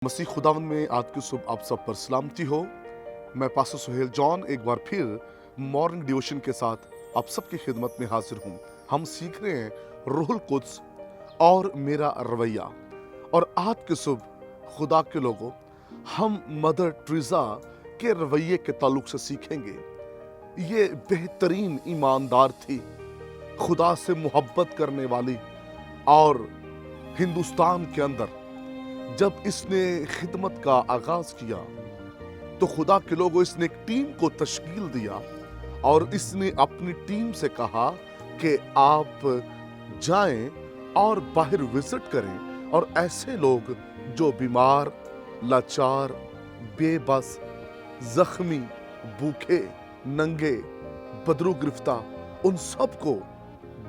मसीह खुदावंद में आज की सुबह आप सब पर सलामती हो। मैं पास्टर सुहेल जॉन एक बार फिर मॉर्निंग डिवोशन के साथ आप सबकी खिदमत में हाजिर हूँ। हम सीख रहे हैं रूहुल कुद्स और मेरा रवैया। और आज की सुबह खुदा के लोगों, हम मदर टेरेसा के रवैये के ताल्लुक से सीखेंगे। ये बेहतरीन ईमानदार थी, खुदा से मोहब्बत करने वाली। और हिंदुस्तान के अंदर जब इसने खिदमत का आगाज किया तो खुदा के लोगों, इसने एक टीम को तश्कील दिया और इसने अपनी टीम से कहा कि आप जाएं और बाहर विजिट करें और ऐसे लोग जो बीमार, लाचार, बेबस, जख्मी, भूखे, नंगे, बदरू गिरफ्ता, उन सबको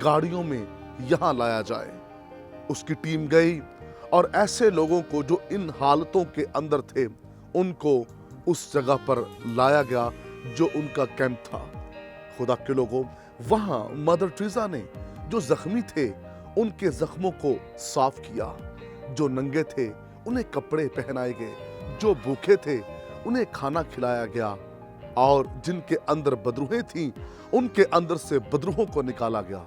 गाड़ियों में यहां लाया जाए। उसकी टीम गई और ऐसे लोगों को जो इन हालतों के अंदर थे उनको उस जगह पर लाया गया जो उनका कैंप था। खुदा के लोगों, वहां मदर टेरेसा ने जो जख्मी थे उनके जख्मों को साफ किया, जो नंगे थे उन्हें कपड़े पहनाए गए, जो भूखे थे उन्हें खाना खिलाया गया, और जिनके अंदर बदरूहें थीं उनके अंदर से बदरूहों को निकाला गया।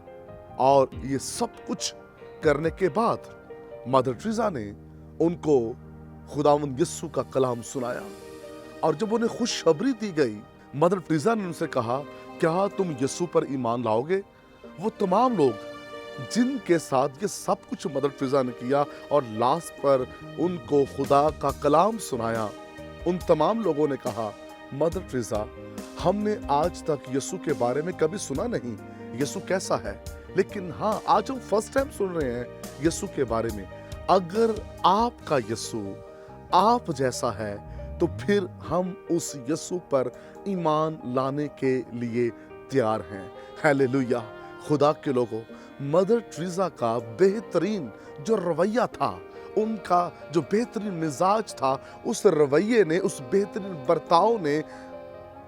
और ये सब कुछ करने के बाद मदर टेरेसा ने उनको खुदावंद यीशु का कलाम सुनाया। और जब उन्हें खुशखबरी दी गई, मदर टेरेसा ने उनसे कहा, क्या तुम यीशु पर ईमान लाओगे? वो तमाम लोग जिनके साथ ये सब कुछ मदर टेरेसा ने किया और लास्ट पर उनको खुदा का कलाम सुनाया, उन तमाम लोगों ने कहा, मदर टेरेसा, हमने आज तक यीशु के बारे में कभी सुना नहीं, यीशु कैसा है, लेकिन हाँ, आज हम फर्स्ट टाइम सुन रहे हैं यीशु के बारे में। अगर आपका यीशु आप जैसा है तो फिर हम उस यीशु पर ईमान लाने के लिए तैयार हैं। हालेलुया। खुदा के लोगों, मदर टेरेसा का बेहतरीन जो रवैया था, उनका जो बेहतरीन मिजाज था, उस रवैये ने, उस बेहतरीन बर्ताव ने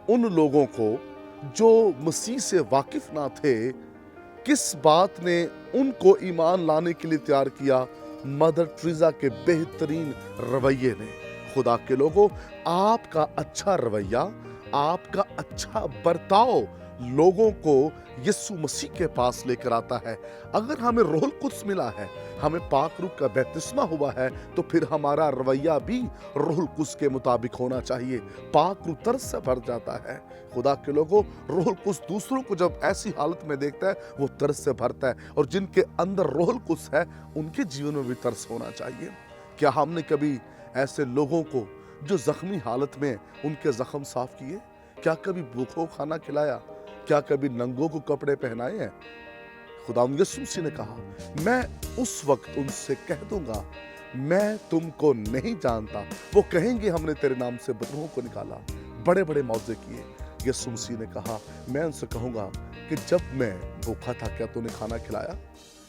उन लोगों को जो मसीह से वाकिफ ना थे, किस बात ने उनको ईमान लाने के लिए तैयार किया? मदर टेरेसा के बेहतरीन रवैये ने। खुदा के लोगों, आपका अच्छा रवैया, आपका अच्छा बर्ताव लोगों को यीशु मसीह के पास लेकर आता है। अगर हमें रूहुल कुद्स मिला है, हमें पाक रूह का बपतिस्मा हुआ है, तो फिर हमारा रवैया भी रूहुल कुद्स के मुताबिक होना चाहिए। पाक रूह तरस से भर जाता है। खुदा के लोगों, रूहुल कुद्स दूसरों को जब ऐसी हालत में देखता है, वो तरस से भरता है। और जिनके अंदर रूहुल कुद्स है, उनके जीवन में भी तरस होना चाहिए। क्या हमने कभी ऐसे लोगों को जो जख्मी हालत में, उनके जख्म साफ किए? क्या कभी भूखों को खाना खिलाया? क्या कभी नंगों को कपड़े पहनाए हैं? खुदावंद यीशु मसीह ने कहा, मैं उस वक्त उनसे कह दूंगा, मैं तुमको नहीं जानता। वो कहेंगे, हमने तेरे नाम से बदरूहों को निकाला, बड़े बड़े मौजे किए। यीशु मसीह ने कहा, मैं उनसे कहूंगा कि जब मैं भूखा था, क्या तूने खाना खिलाया?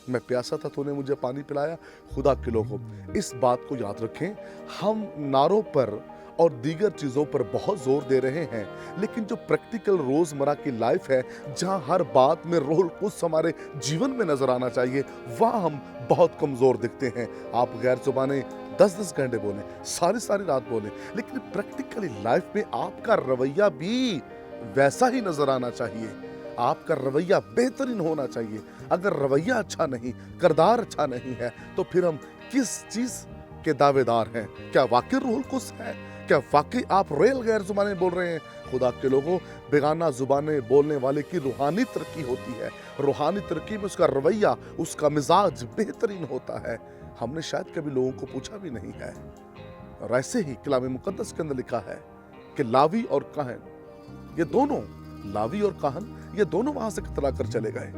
मैं प्यासा था, तूने मुझे पानी पिलाया? खुदा के लोगों, इस बात को याद रखें। हम नारों पर और दीगर चीज़ों पर बहुत जोर दे रहे हैं, लेकिन जो प्रैक्टिकल रोज़मर्रा की लाइफ है, जहां हर बात में रूहुल कुद्स हमारे जीवन में नजर आना चाहिए, वहां हम बहुत कमज़ोर दिखते हैं। आप गैर ज़ुबानें 10-10 घंटे बोलें, सारी सारी रात बोलें, लेकिन प्रैक्टिकली लाइफ में आपका रवैया भी वैसा ही नजर आना चाहिए। आपका रवैया बेहतरीन होना चाहिए। अगर रवैया अच्छा नहीं, किरदार अच्छा नहीं है, तो फिर हम किस चीज़ के दावेदार हैं? क्या वाकई रूहुल कुद्स है? क्या वाकई आप रियल गैर जुबानें बोल रहे हैं? खुदा के लोगों, बेगाना जुबानें बोलने वाले की रूहानी तरक्की होती है। रूहानी तरक्की में उसका रवैया, उसका मिजाज बेहतरीन होता है। हमने शायद कभी लोगों को पूछा भी नहीं है। और ऐसे ही कलाम मुकद्दस के अंदर लिखा है कि लावी और काहन, ये दोनों, लावी और काहन, ये दोनों वहां से कतरा कर चले गए।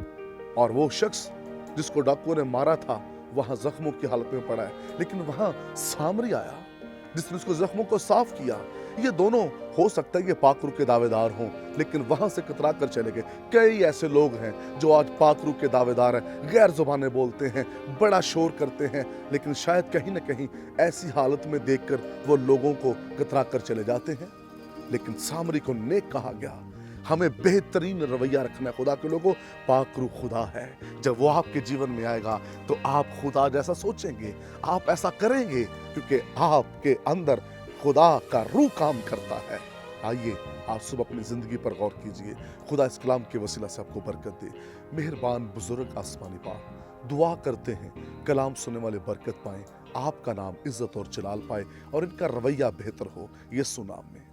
और वो शख्स जिसको डाकुओं ने मारा था, वहां जख्मों की हालत में पड़ा है, लेकिन वहां सामरी आया जिसने उसको जख्मों को साफ किया। ये दोनों, हो सकता है ये पाक रूह के दावेदार हों, लेकिन वहां से कतरा कर चले गए। कई ऐसे लोग हैं जो आज पाक रूह के दावेदार हैं, गैर जुबानें बोलते हैं, बड़ा शोर करते हैं, लेकिन शायद कहीं ना कहीं ऐसी हालत में देखकर वो लोगों को कतरा कर चले जाते हैं। लेकिन सामरी को नेक कहा गया। हमें बेहतरीन रवैया रखना है। खुदा के लोगों, पाक रूह खुदा है। जब वो आपके जीवन में आएगा तो आप खुदा जैसा सोचेंगे, आप ऐसा करेंगे, क्योंकि आपके अंदर खुदा का रूह काम करता है। आइए आप सब अपनी ज़िंदगी पर गौर कीजिए। खुदा इस कलाम के वसीला से आपको बरकत दे। मेहरबान बुजुर्ग आसमानी बाप, दुआ करते हैं कलाम सुनने वाले बरकत पाएं, आपका नाम इज्जत और जलाल पाए और इनका रवैया बेहतर हो, यीशु नाम में।